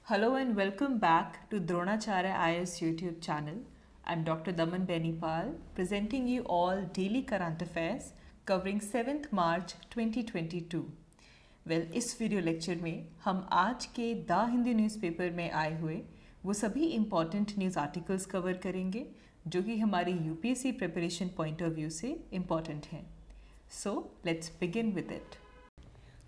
Hello and welcome back to Dronacharya IS YouTube channel. I'm Dr. Daman Benipal presenting you all daily current affairs covering 7th March 2022. Well, इस video lecture में हम आज के the Hindu newspaper में आए हुए वो सभी इम्पॉर्टेंट न्यूज़ आर्टिकल्स कवर करेंगे जो कि हमारी UPSC preparation point of view से इम्पॉर्टेंट हैं. So let's begin with it.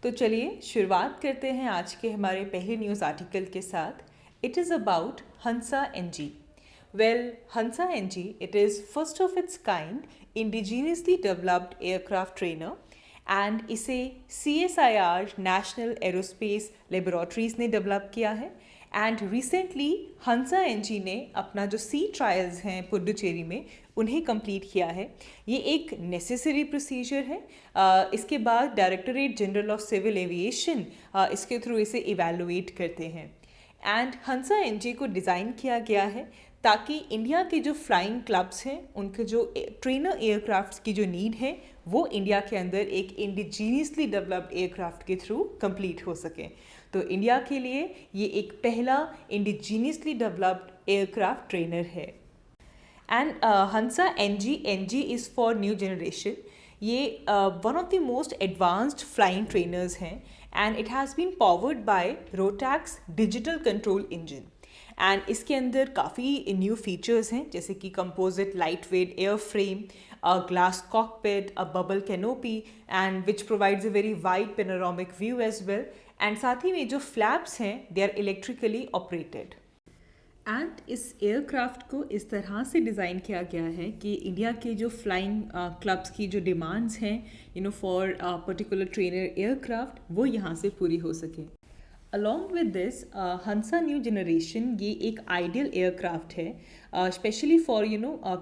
तो चलिए शुरुआत करते हैं आज के हमारे पहले न्यूज़ आर्टिकल के साथ. It is about Hansa NG. Well, Hansa NG, it is first of its kind indigenously developed aircraft trainer and इसे CSIR नेशनल एरोस्पेस लेबोरेटरीज ने डेवलप किया है. एंड रिसेंटली हंसा एनजी ने अपना जो सी ट्रायल्स हैं पुडुचेरी में उन्हें कंप्लीट किया है. ये एक नेसेसरी प्रोसीजर है. इसके बाद directorate general of civil aviation इसके थ्रू इसे इवेलुएट करते हैं. एंड हंसा एनजी को डिज़ाइन किया गया है ताकि इंडिया के जो फ्लाइंग क्लब्स हैं उनके जो ट्रेनर एयरक्राफ्ट की जो नीड है वो इंडिया के अंदर एक इंडिजीनियसली डेवलप्ड एयरक्राफ्ट के थ्रू कंप्लीट हो सके. तो इंडिया के लिए ये एक पहला इंडिजीनियसली डेवलप्ड एयरक्राफ्ट ट्रेनर है. And Hansa NG is for new generation. ये one of the most advanced flying trainers हैं and it has been powered by Rotax digital control engine. And इसके अंदर काफ़ी न्यू फीचर्स हैं जैसे कि composite light weight air frame, glass cockpit, a bubble canopy and which provides a very wide panoramic view as well. And साथ ही में जो फ्लैप्स हैं they are electrically operated. And इस एयरक्राफ्ट को इस तरह से डिज़ाइन किया गया है कि इंडिया के जो फ्लाइंग क्लब्स की जो डिमांड्स हैं फॉर पर्टिकुलर ट्रेनर एयरक्राफ्ट वो यहाँ से पूरी हो सके. Along with this Hansa new generation ये एक आइडियल एयरक्राफ्ट है specially for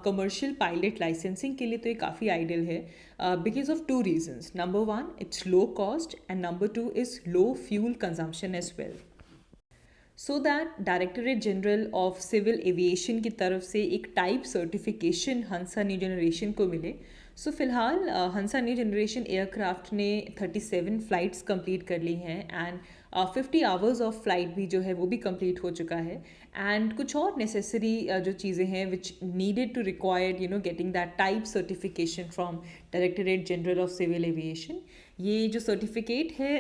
commercial pilot licensing के लिए. तो ये काफ़ी आइडियल है because of two reasons. Number one, it's low cost and number two is low fuel consumption as well. So that directorate general of civil aviation की तरफ से एक type certification Hansa new generation को मिले. सो फिलहाल हंसा न्यू जनरेशन एयरक्राफ्ट ने 37 flights complete कर ली हैं एंड 50 आवर्स ऑफ फ्लाइट भी जो है वो भी कंप्लीट हो चुका है. एंड कुछ और नेसेसरी जो चीज़ें हैं which needed to required getting that type certification from directorate general of civil aviation. ये जो सर्टिफिकेट है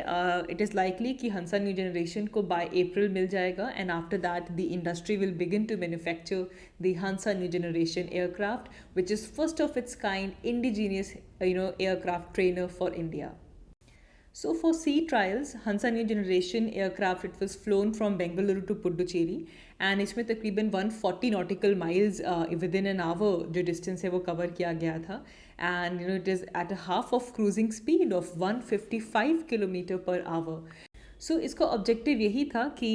इट इज़ लाइकली कि हंसा न्यू जनरेशन को बाय अप्रैल मिल जाएगा and after that the industry will begin to manufacture the Hansa new generation aircraft which is first of its kind indigenous aircraft trainer for India. So for sea trials, Hansa new generation aircraft, it was flown from Bengaluru to Puducherry and इसमें तकरीबन 140 nautical miles within an hour जो distance है वो cover किया गया था. And it is at a half of cruising speed of 155 kilometer per hour. सो इसका objective यही था कि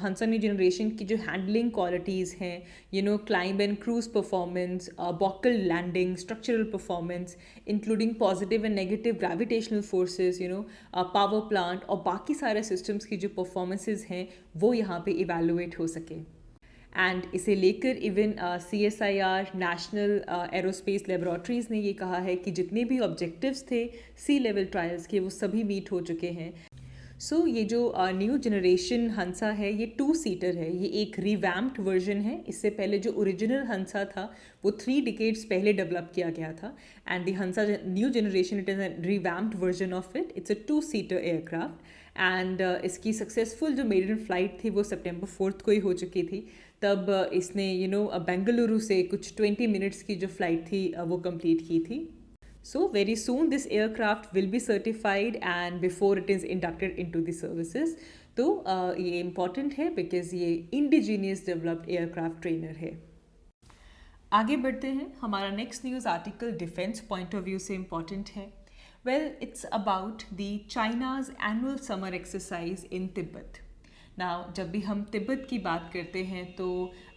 हंसा न्यू जनरेशन की जो हैंडलिंग क्वालिटीज़ हैं climb and cruise performance, balked landing, structural performance including positive and negative gravitational forces, power plant और बाकी सारे सिस्टम्स की जो परफॉर्मेंसेस हैं वो यहाँ पे इवेलुएट हो सके. एंड इसे लेकर even CSIR national aerospace laboratories ने ये कहा है कि जितने भी ऑब्जेक्टिव्स थे सी लेवल ट्रायल्स के वो सभी मीट हो चुके हैं. सो ये जो न्यू जनरेशन हंसा है ये 2 सीटर है. ये एक रिवैम्प्ड वर्जन है. इससे पहले जो ओरिजिनल हंसा था वो 3 डिकेड्स पहले डेवलप किया गया था and the Hansa new generation it is a revamped version of it. It's a 2 seater aircraft and इसकी सक्सेसफुल जो मेडन फ्लाइट थी वो September 4th को ही हो चुकी थी. तब इसने बेंगलुरु से कुछ 20 मिनट्स की जो फ़्लाइट थी वो कंप्लीट की थी. So very soon this aircraft will be certified and before it is inducted into the services. तो ये important है because ये indigenous developed aircraft trainer है. आगे बढ़ते हैं. हमारा next news article defence point of view से इम्पॉर्टेंट है. Well, it's about the China's annual summer exercise in Tibet. Now जब भी हम तिब्बत की बात करते हैं तो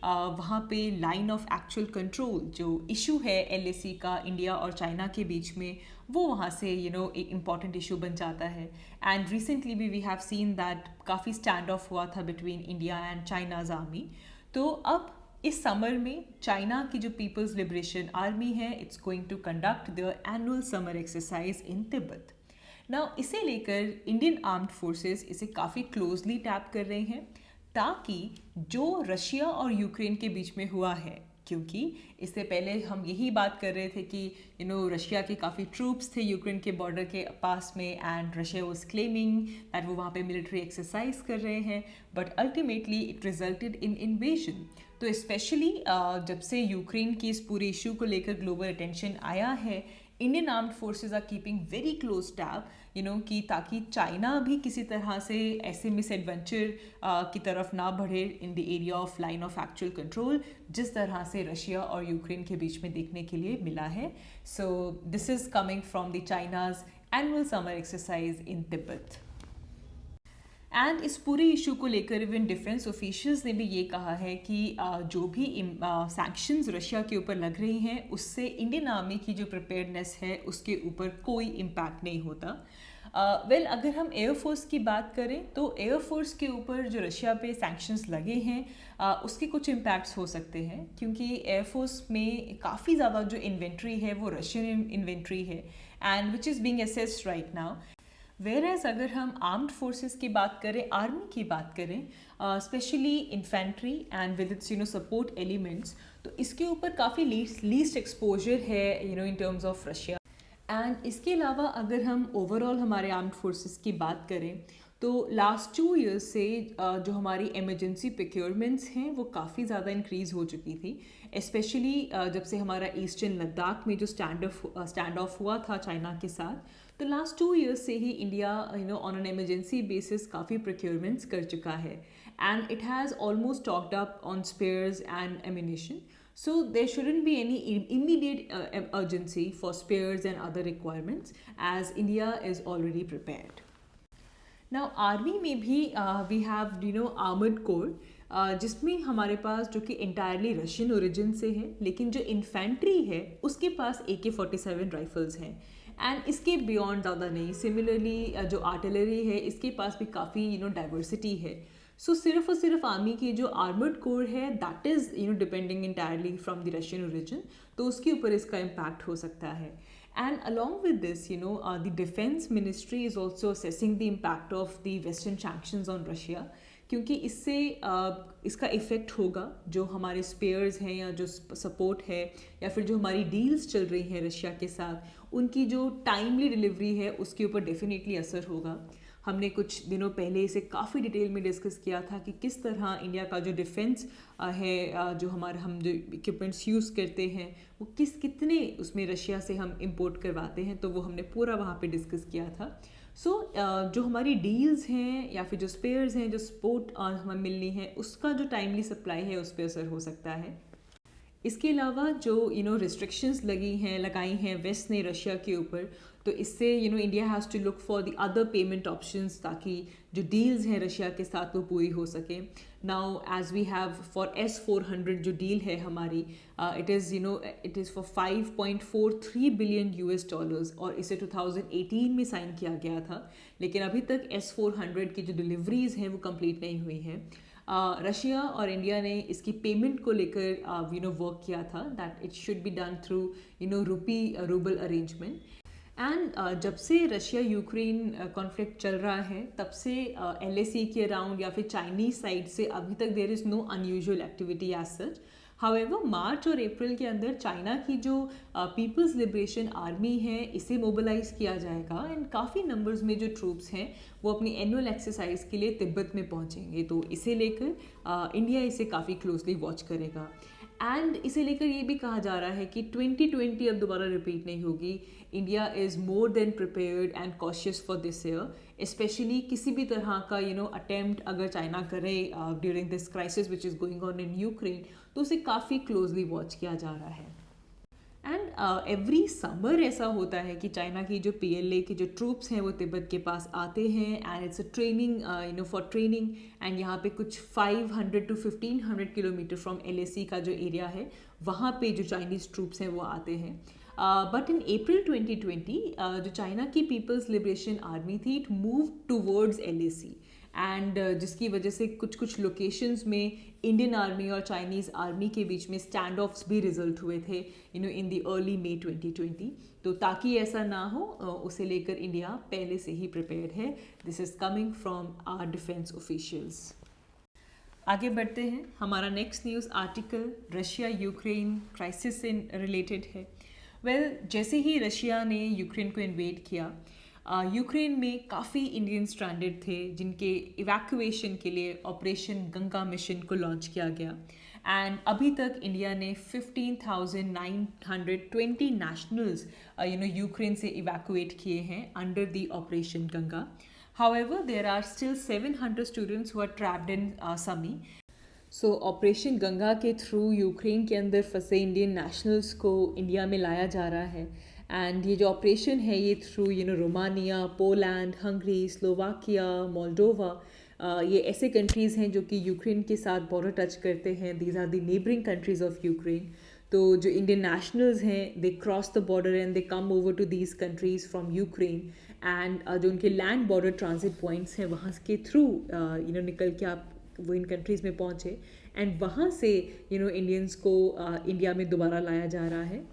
वहाँ पे लाइन ऑफ एक्चुअल कंट्रोल जो इशू है LAC का इंडिया और चाइना के बीच में वो वहाँ से एक इम्पॉर्टेंट इशू बन जाता है. एंड रिसेंटली भी वी हैव सीन दैट काफ़ी स्टैंड ऑफ हुआ था between India and China's army. तो अब इस समर में चाइना की जो पीपल्स लिबरेशन आर्मी है it's going to conduct the annual summer exercise in Tibet. Now इसे लेकर इंडियन आर्म्ड फोर्सेस इसे काफ़ी क्लोजली टैप कर रहे हैं ताकि जो रशिया और यूक्रेन के बीच में हुआ है, क्योंकि इससे पहले हम यही बात कर रहे थे कि रशिया के काफ़ी ट्रूप्स थे यूक्रेन के बॉर्डर के पास में and Russia was claiming that वो वहाँ पे मिलिट्री एक्सरसाइज कर रहे हैं, but ultimately it resulted in invasion. तो स्पेशली जब से यूक्रेन की इस पूरे इशू को लेकर ग्लोबल अटेंशन आया है, Indian armed forces are keeping very close tab कि ताकि चाइना भी किसी तरह से ऐसे मिस एडवेंचर की तरफ ना बढ़े in the area of line of actual control, जिस तरह से रशिया और यूक्रेन के बीच में देखने के लिए मिला है। So this is coming from the China's annual summer exercise in Tibet. And इस पूरे इशू को लेकर इवन डिफेंस ऑफिशियल्स ने भी ये कहा है कि जो भी सैंक्शंस रशिया के ऊपर लग रही हैं उससे इंडियन आर्मी की जो प्रिपेयर्डनेस है उसके ऊपर कोई इम्पैक्ट नहीं होता। अगर हम एयरफोर्स की बात करें तो एयरफोर्स के ऊपर जो रशिया पे सैंक्शंस लगे हैं उसके कुछ इम्पैक्ट्स हो सकते हैं, क्योंकि एयरफोर्स में काफ़ी ज़्यादा जो इन्वेंट्री है वो रशियन इन्वेंट्री है and which is being assessed right now. Whereas अगर हम आर्म्ड फोर्सेस की बात करें, आर्मी की बात करें, specially infantry and with its support elements, तो इसके ऊपर काफ़ी लीस्ट एक्सपोजर है इन टर्म्स ऑफ रशिया। एंड इसके अलावा अगर हम ओवरऑल हमारे आर्म्ड फोर्सेस की बात करें तो लास्ट 2 years से जो हमारी इमरजेंसी प्रोक्योरमेंट्स हैं वो काफ़ी ज़्यादा इंक्रीज़ हो चुकी थी, स्पेशली जब से हमारा ईस्टर्न लद्दाख में जो स्टैंड ऑफ हुआ था चाइना के साथ। तो लास्ट 2 years से ही India on an emergency basis काफ़ी प्रोक्योरमेंट्स कर चुका है and it has almost stocked up on spares and ammunition. So there shouldn't be any immediate urgency for spares and other requirements as India is already prepared. Now army में भी we have armored corps जिसमें हमारे पास जो कि entirely Russian origin से है, लेकिन जो इन्फेंट्री है उसके पास AK-47 राइफल्स हैं एंड इसके बियॉन्ड ज़्यादा नहीं। सिमिलरली जो आर्टिलरी है इसके पास भी काफ़ी डाइवर्सिटी है। सो सिर्फ और सिर्फ आर्मी की जो आर्मर्ड कोर है that is depending entirely from the Russian origin, तो उसके ऊपर इसका इम्पैक्ट हो सकता है। And along with this the defence ministry is also assessing the impact of the western sanctions on Russia, क्योंकि इससे इसका इफ़ेक्ट होगा जो हमारे स्पेयर्स हैं या जो सपोर्ट है या फिर जो हमारी डील्स चल रही हैं रशिया के साथ, उनकी जो टाइमली डिलीवरी है उसके ऊपर डेफिनेटली असर होगा। हमने कुछ दिनों पहले इसे काफ़ी डिटेल में डिस्कस किया था कि किस तरह इंडिया का जो डिफेंस है जो हम जो इक्विपमेंट्स यूज़ करते हैं वो कितने उसमें रशिया से हम इंपोर्ट करवाते हैं, तो वो हमने पूरा वहाँ पे डिस्कस किया था। सो जो हमारी डील्स हैं या फिर जो स्पेयर्स हैं, जो सपोर्ट हमें मिलनी है, उसका जो टाइमली सप्लाई है उस पर असर हो सकता है। इसके अलावा जो रिस्ट्रिक्शंस लगाई हैं वेस्ट ने रशिया के ऊपर, तो इससे India has to look for the other payment options ताकि जो डील्स हैं रशिया के साथ वो पूरी हो सके। Now as we have for S-400 जो डील है हमारी, इट इज़ फॉर $5.43 बिलियन और इसे 2018 में साइन किया गया था, लेकिन अभी तक S-400 की जो डिलीवरीज़ हैं वो कंप्लीट नहीं हुई हैं। रशिया और इंडिया ने इसकी पेमेंट को लेकर वर्क किया था that it should be done through रूपी रूबल अरेंजमेंट। एंड जब से रशिया यूक्रेन कॉन्फ्लिक्ट चल रहा है तब से LAC के अराउंड या फिर चाइनीज साइड से अभी तक there is no unusual activity as such. However March और अप्रैल के अंदर चाइना की जो पीपल्स लिबरेशन आर्मी है इसे मोबिलाइज किया जाएगा एंड काफ़ी नंबर्स में जो ट्रूप्स हैं वो अपनी एनुअल एक्सरसाइज के लिए तिब्बत में पहुंचेंगे, तो इसे लेकर इंडिया इसे काफ़ी क्लोजली वॉच करेगा। एंड इसे लेकर ये भी कहा जा रहा है कि 2020 अब दोबारा रिपीट नहीं होगी। India is more than prepared and cautious for this year, specially किसी भी तरह का अटेम्प्ट अगर चाइना करे during this crisis which is going on in Ukraine, तो उसे काफ़ी क्लोजली वॉच किया जा रहा है। एंड एवरी समर ऐसा होता है कि चाइना की जो PLA के जो ट्रूप्स हैं वो तिब्बत के पास आते हैं and it's a training for training, and यहाँ पे कुछ 500 to 1500 किलोमीटर फ्रॉम LAC का जो एरिया है वहाँ पे जो चाइनीज़ ट्रूप्स हैं वो आते हैं। बट इन अप्रैल 2020 जो चाइना की पीपल्स लिबरेशन आर्मी थी it move towards LAC and जिसकी वजह से कुछ लोकेशंस में इंडियन आर्मी और चाइनीज़ आर्मी के बीच में स्टैंड ऑफ्स भी रिजल्ट हुए थे इन द अर्ली May 2020। तो ताकि ऐसा ना हो उसे लेकर इंडिया पहले से ही प्रिपेयर्ड है। This is coming from our defence officials. आगे बढ़ते हैं। हमारा next news article Russia Ukraine crisis से रिलेटेड है। जैसे ही रशिया ने यूक्रेन को इन्वेड किया, यूक्रेन में काफ़ी इंडियन स्ट्रैंडेड थे जिनके इवैक्यूएशन के लिए ऑपरेशन गंगा मिशन को लॉन्च किया गया। एंड अभी तक इंडिया ने 15,920 नेशनल्स यूक्रेन से इवैक्यूएट किए हैं under the operation Ganga. However, there are still 700 students who are trapped in Sami. So operation Ganga के थ्रू यूक्रेन के अंदर फंसे इंडियन नेशनल्स को इंडिया में लाया जा रहा है। एंड ये जो ऑपरेशन है ये through Romania, Poland, Hungary, Slovakia, Moldova, ये ऐसे कंट्रीज़ हैं जो कि यूक्रेन के साथ बॉर्डर टच करते हैं। These are the neighbouring countries of Ukraine. तो जो इंडियन नेशनल्स हैं they cross the border and they come over to these countries from Ukraine. And जो उनके लैंड बॉर्डर ट्रांजिट पॉइंट्स हैं वहाँ के थ्रू निकल के आप वो इन कंट्रीज़ में पहुँचे एंड वहाँ से इंडियंस को इंडिया में दोबारा लाया जा रहा है।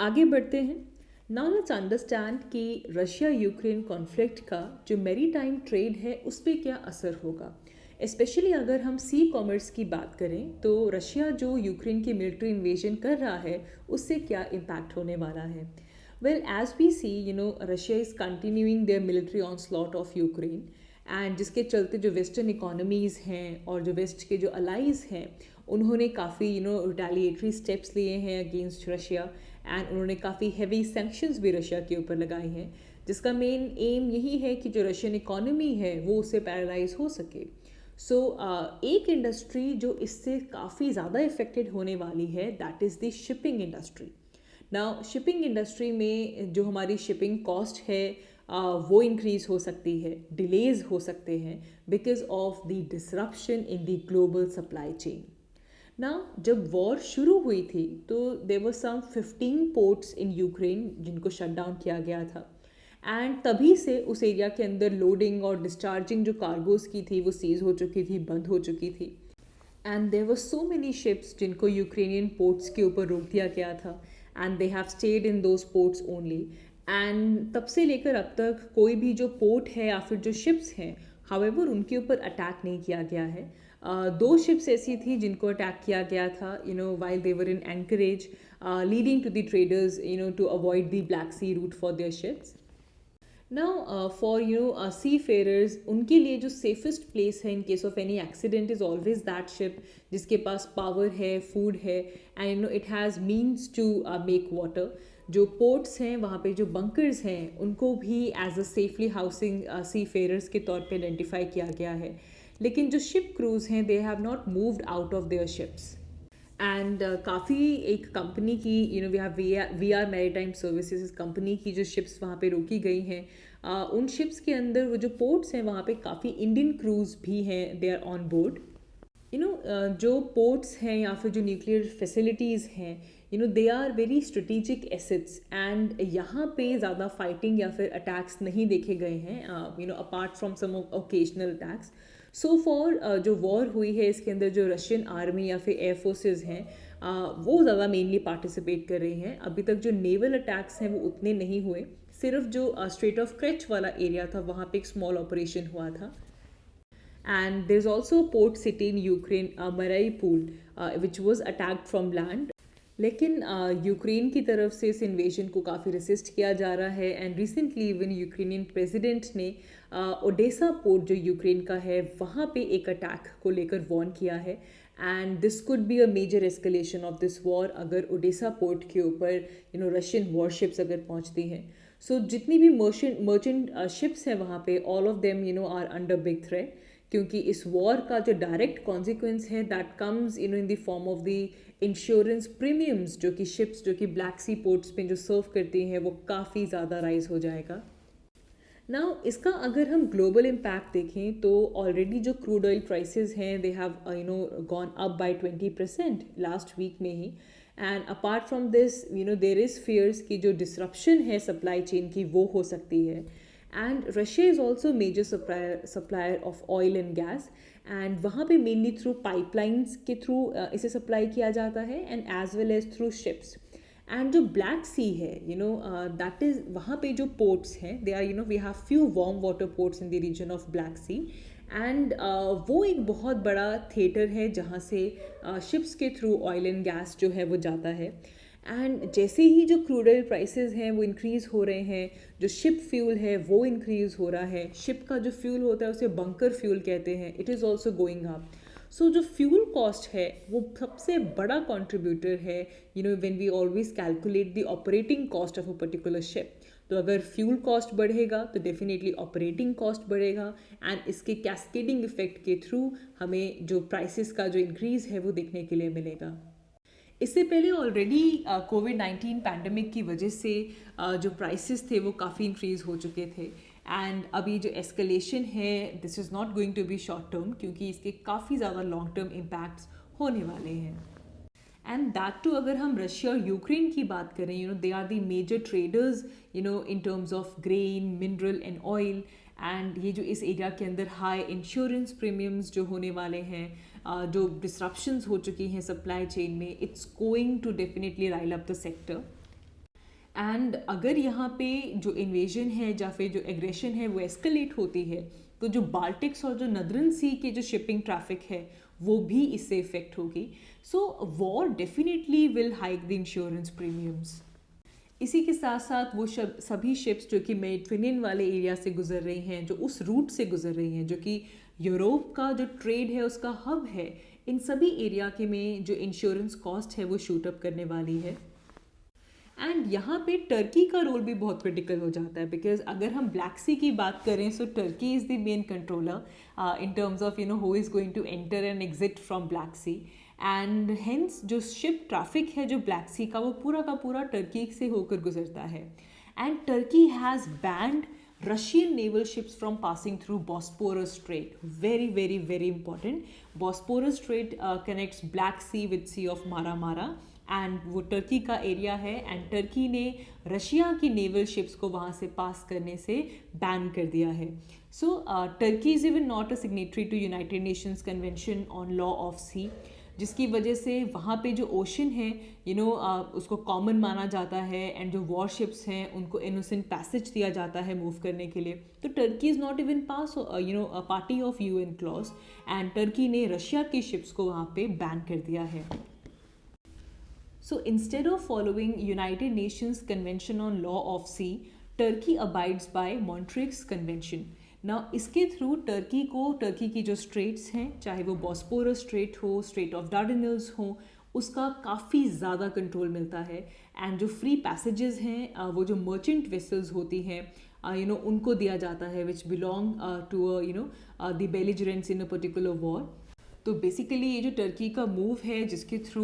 आगे बढ़ते हैं। नाउ लेट्स अंडरस्टैंड कि रशिया यूक्रेन कॉन्फ्लिक्ट का जो मैरीटाइम ट्रेड है उस पर क्या असर होगा। स्पेशली अगर हम सी कॉमर्स की बात करें तो रशिया जो यूक्रेन की मिलिट्री इन्वेजन कर रहा है उससे क्या इम्पैक्ट होने वाला है। Well as we see Russia is continuing their military onslaught of Ukraine and जिसके चलते जो वेस्टर्न इकोनॉमीज़ हैं और जो वेस्ट के जो अलाइज हैं उन्होंने काफ़ी रिटेलिएटरी स्टेप्स लिए हैं अगेंस्ट रशिया एंड उन्होंने काफ़ी हैवी सैंक्शंस भी रशिया के ऊपर लगाए हैं, जिसका मेन एम यही है कि जो रशियन इकोनॉमी है वो उससे पैरालाइज हो सके। सो एक इंडस्ट्री जो इससे काफ़ी ज़्यादा इफ़ेक्टेड होने वाली है that is the shipping industry. Now shipping industry में जो हमारी शिपिंग कॉस्ट है वो इंक्रीज़ हो सकती है, डिलेज हो सकते हैं because of the disruption in the global supply chain. ना जब वॉर शुरू हुई थी तो there were some 15 ports in Ukraine जिनको शट डाउन किया गया था एंड तभी से उस एरिया के अंदर लोडिंग और डिस्चार्जिंग जो कार्गोज की थी वो सीज हो चुकी थी, बंद हो चुकी थी। And there were so many ships जिनको यूक्रेनियन पोर्ट्स के ऊपर रोक दिया गया था and they have stayed in those ports only. And तब से लेकर अब तक कोई भी जो पोर्ट है या फिर जो शिप्स हैं हावेवर उनके ऊपर अटैक नहीं किया गया है। दो शिप्स ऐसी थी जिनको अटैक किया गया था while they were in anchorage leading to the traders to avoid the Black Sea route for their ships. Now for seafarers उनके लिए जो सेफेस्ट प्लेस है in case of any accident is always that ship जिसके पास power है, food है and it has means to make water. जो ports हैं वहाँ पे जो बंकर्स हैं उनको भी as a safely housing seafarers के तौर पे आइडेंटिफाई किया गया है। लेकिन जो शिप क्रूज़ हैं they have not moved out of their ships and काफ़ी एक कंपनी की we have we are maritime services इस कंपनी की जो शिप्स वहाँ पे रोकी गई हैं उन शिप्स के अंदर वो जो पोर्ट्स हैं वहाँ पे काफ़ी इंडियन क्रूज़ भी हैं, दे आर ऑन बोर्ड। जो पोर्ट्स हैं या फिर जो न्यूक्लियर फैसिलिटीज़ हैं they are very strategic assets and यहाँ पे ज़्यादा फाइटिंग या फिर अटैक्स नहीं देखे गए हैं apart from some occasional attacks. So for जो वॉर हुई है इसके अंदर जो रशियन आर्मी या फिर एयर फोर्सेस हैं वो ज़्यादा मेनली पार्टिसिपेट कर रही हैं। अभी तक जो नेवल अटैक्स हैं वो उतने नहीं हुए, सिर्फ जो स्ट्रेट ऑफ क्रेच वाला एरिया था वहाँ पे एक स्मॉल ऑपरेशन हुआ था। And there is also port city in Ukraine Mariupol which was attacked from land. लेकिन यूक्रेन की तरफ से इस इन्वेजन को काफ़ी रेसिस्ट किया जा रहा है and recently even Ukrainian president ने ओडेसा पोर्ट जो यूक्रेन का है वहाँ पे एक अटैक को लेकर वार्न किया है and this could be a major escalation of this war अगर ओडेसा पोर्ट के ऊपर रशियन वॉरशिप्स अगर पहुँचती हैं। सो जितनी भी मर्चेंट शिप्स हैं वहाँ पे all of them are under big threat क्योंकि इस वॉर का जो डायरेक्ट कॉन्सिक्वेंस है that comes in the form of the insurance premiums जो कि शिप्स जो कि ब्लैक सी पोर्ट्स पे जो सर्व करती हैं वो काफ़ी ज़्यादा राइज हो जाएगा। नाउ इसका अगर हम ग्लोबल इम्पैक्ट देखें तो ऑलरेडी जो क्रूड ऑयल प्राइसेस हैं they have gone up by 20% last week में ही and apart from this there is fears कि जो डिसरप्शन है सप्लाई चेन की वो हो सकती है and Russia is also major supplier of oil and gas and वहाँ पे मेनली थ्रू पाइपलाइंस के थ्रू इसे सप्लाई किया जाता है and as well as through ships. And जो ब्लैक सी है दैट इज़ वहाँ पे जो पोर्ट्स हैं they are we have few warm water ports in the region of Black Sea and वो एक बहुत बड़ा थिएटर है जहाँ से शिप्स के थ्रू ऑयल एंड गैस जो है वो जाता है। एंड जैसे ही जो क्रूड ऑयल प्राइसेस हैं वो इंक्रीज़ हो रहे हैं, जो शिप फ्यूल है वो इंक्रीज़ हो रहा है। शिप का जो फ्यूल होता है उसे बंकर फ्यूल कहते हैं, it is also going up. So जो फ्यूल कॉस्ट है वो सबसे बड़ा कंट्रीब्यूटर है, when we always calculate the operating cost of a particular ship. तो अगर फ्यूल कॉस्ट बढ़ेगा तो डेफिनेटली ऑपरेटिंग कॉस्ट बढ़ेगा, एंड इसके कैस्केडिंग इफेक्ट के थ्रू हमें जो प्राइसेस का जो इंक्रीज़ है वो देखने के लिए मिलेगा। इससे पहले ऑलरेडी कोविड-19 पैंडमिक की वजह से जो प्राइसेस थे वो काफ़ी इंक्रीज़ हो चुके थे। एंड अभी जो एस्केलेशन है this is not going to be short term, क्योंकि इसके काफ़ी ज़्यादा लॉन्ग टर्म इम्पैक्ट्स होने वाले हैं। एंड दैट टू अगर हम रशिया और यूक्रेन की बात करें, they are the major traders in terms of grain, mineral and oil. And ये जो इस एरिया के अंदर हाई इंश्योरेंस प्रीमियम्स जो होने वाले हैं, जो डिसरप्शंस हो चुकी हैं सप्लाई चेन में, it's going to definitely Rahul up the sector. And अगर यहाँ पे जो इन्वेजन है या फिर जो एग्रेशन है वो एस्केलेट होती है, तो जो बाल्टिक्स और जो नदरन सी के जो शिपिंग ट्रैफिक है वो भी इससे इफेक्ट होगी। So war definitely will hike the insurance premiums. इसी के साथ साथ वो सभी शिप्स जो कि मेडिटेरेनियन वाले एरिया से गुजर रही हैं, जो उस रूट से गुजर रही हैं, जो कि यूरोप का जो ट्रेड है उसका हब है, इन सभी एरिया के में जो इंश्योरेंस कॉस्ट है वो शूट अप करने वाली है। एंड यहाँ पे टर्की का रोल भी बहुत क्रिटिकल हो जाता है, बिकॉज अगर हम ब्लैक सी की बात करें so Turkey is the main controller in terms of who is going to enter and exit from Black Sea. And hence जो शिप ट्रैफिक है जो ब्लैक सी का वो पूरा का पूरा टर्की से होकर गुजरता है। And Turkey has band Russian naval ships from passing through Bosporus Strait. Very, very, very important. Bosporus Strait connects Black Sea with Sea of Mara and वो टर्की का एरिया है, एंड टर्की ने Russia की naval ships को वहाँ से पास करने से बैन कर दिया है। So Turkey is even not a signatory to United Nations convention on law of sea, जिसकी वजह से वहाँ पे जो ओशन है उसको कॉमन माना जाता है, एंड जो वॉरशिप्स हैं उनको इनोसेंट पैसेज दिया जाता है मूव करने के लिए। तो Turkey is not even pass party of UN clause, and Turkey ने रशिया की शिप्स को वहाँ पे बैन कर दिया है। So instead of following United Nations Convention on Law of Sea, Turkey abides by Montreux Convention. Now इसके through Turkey की जो स्ट्रेट्स हैं, चाहे वो बॉस्पोरस स्ट्रेट हो, स्ट्रेट ऑफ डार्डेनल्स हो, उसका काफ़ी ज़्यादा कंट्रोल मिलता है। एंड जो फ्री पैसेजेस हैं वो जो मर्चेंट वेसल्स होती हैं उनको दिया जाता है, which belong to the belligerents in a particular war. तो बेसिकली ये जो टर्की का मूव है जिसके थ्रू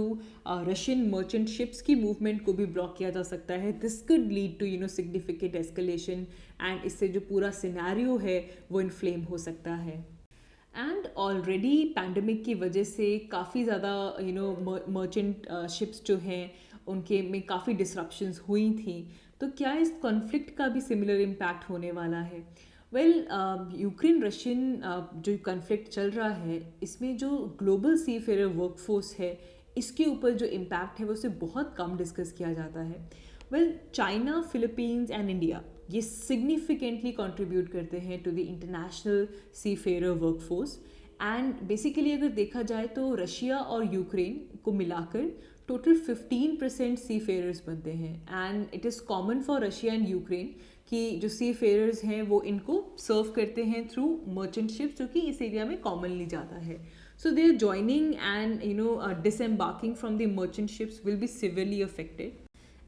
रशियन मर्चेंट शिप्स की मूवमेंट को भी ब्लॉक किया जा सकता है, this could lead to significant escalation, and इससे जो पूरा सिनेरियो है वो इन्फ्लेम हो सकता है। एंड ऑलरेडी पैंडमिक की वजह से काफ़ी ज़्यादा मर्चेंट शिप्स जो हैं उनके में काफ़ी डिसरप्शंस हुई थी। तो क्या इस कॉन्फ्लिक्ट का भी सिमिलर इम्पैक्ट होने वाला है? यूक्रेन रशियन जो कॉन्फ्लिक्ट चल रहा है इसमें जो ग्लोबल सी फेयर वर्कफोर्स है इसके ऊपर जो इम्पैक्ट है वो उसे बहुत कम डिस्कस किया जाता है। चाइना, फिलीपींस एंड इंडिया ये सिग्निफिकेंटली कंट्रीब्यूट करते हैं to the international seafarer workforce. And basically अगर देखा जाए तो रशिया और यूक्रेन को मिलाकर टोटल 15% सी फेयरर्स बनते हैं, and it is common for Russia and Ukraine कि जो सी फेयरर्स हैं वो इनको सर्व करते हैं थ्रू मर्चेंट शिप्स, जो कि इस एरिया में कॉमनली जाता है। So they are joining and disembarking from the merchant ships will be severely affected,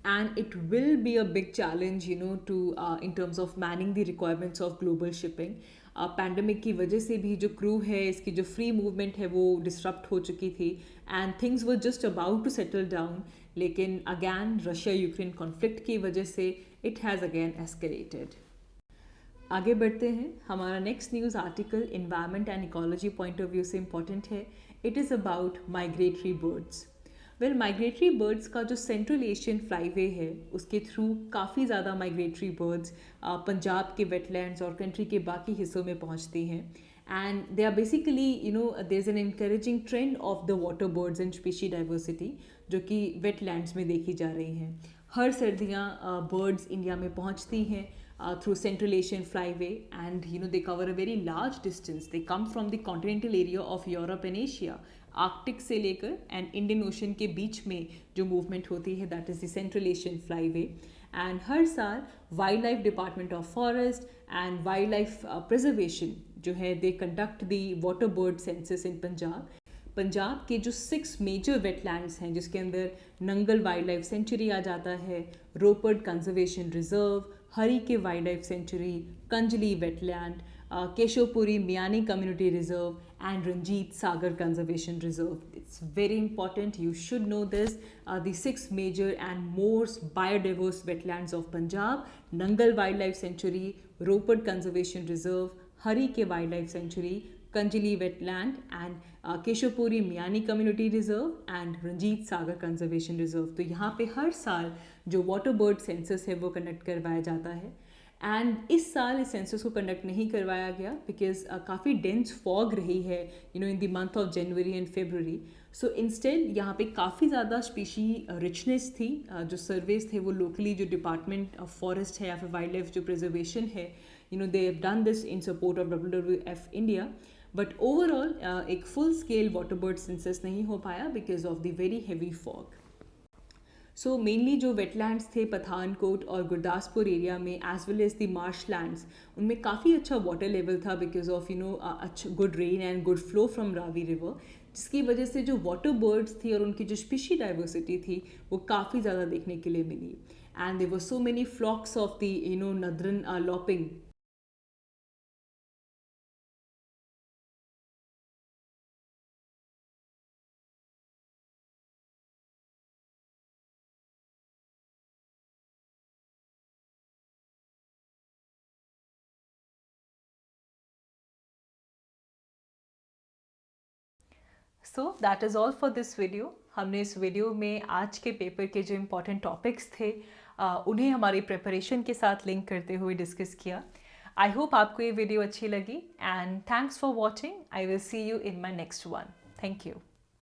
and it will be a big challenge to in terms of manning the requirements of global shipping. Pandemic की वजह से भी जो crew है इसकी जो free movement है वो डिसरप्ट हो चुकी थी, and things were just about to settle down, लेकिन अगैन रशिया यूक्रेन कॉन्फ्लिक्ट की वजह से इट हैज़ अगैन एस्केलेटेड। आगे बढ़ते हैं। हमारा next news article environment and ecology point of view से इम्पॉर्टेंट है। It is about migratory birds. Migratory birds का जो सेंट्रल एशियन फ्लाईवे है उसके थ्रू काफ़ी ज़्यादा माइग्रेटरी बर्ड्स पंजाब के वेटलैंड्स और कंट्री के बाकी हिस्सों में पहुंचती हैं, and they are basically there is an encouraging trend of the water birds and species diversity जो कि वेटलैंड्स में देखी जा रही हैं। हर सर्दियाँ बर्ड्स इंडिया में पहुंचती हैं, through Central Asian Flyway, and they cover a very large distance. They come from the continental area of Europe and Asia. Arctic से लेकर एंड इंडियन ओशन के बीच में जो मूवमेंट होती है that is the Central Asian flyway. And हर साल wildlife department of forest and wildlife preservation जो है they conduct the water bird census in Punjab. Punjab के जो 6 मेजर वेटलैंड्स हैं जिसके अंदर नंगल वाइल्ड लाइफ सेंचुरी आ जाता है, Ropar conservation reserve, Harike wildlife sanctuary, Kanjli wetland, Keshopur Miani community reserve and Ranjit Sagar Conservation Reserve. It's very important, you should know this. The 6 major and most biodiverse wetlands of Punjab: Nangal Wildlife Sanctuary, Roped Conservation Reserve, Hari Ke Wildlife Sanctuary, Kanjli Wetland, and Keshavpuri Miani community reserve and Ranjit Sagar conservation reserve. तो यहाँ पे हर साल जो water bird census है वो conduct करवाया जाता है. एंड इस साल इस सेंसस को कंडक्ट नहीं करवाया गया बिकॉज काफ़ी डेंस फॉग रही है in the month of January and February. So instead यहाँ पे काफ़ी ज़्यादा स्पीशी रिचनेस थी. जो सर्वेज थे वो लोकली जो डिपार्टमेंट ऑफ फॉरेस्ट है या फिर वाइल्ड लाइफ जो प्रिजर्वेशन है they have done this in support of WWF India. But overall एक full scale water bird census नहीं हो पाया because of the very heavy fog. So mainly जो वेटलैंड्स थे पठानकोट और गुरदासपुर एरिया में as well as the marsh lands उनमें काफ़ी अच्छा वाटर लेवल था बिकॉज ऑफ अच्छा good rain and good flow from Ravi river, जिसकी वजह से जो वाटर बर्ड्स थी और उनकी जो स्पीशी डाइवर्सिटी थी वो काफ़ी ज़्यादा देखने के लिए मिली. And there were so many flocks of the northern lapwing. So that is all for this video. हमने इस वीडियो में आज के पेपर के जो इम्पोर्टेंट टॉपिक्स थे उन्हें हमारी प्रिपरेशन के साथ लिंक करते हुए डिस्कस किया. आई होप आपको ये वीडियो अच्छी लगी and thanks for watching. I will see you in my next one. Thank you.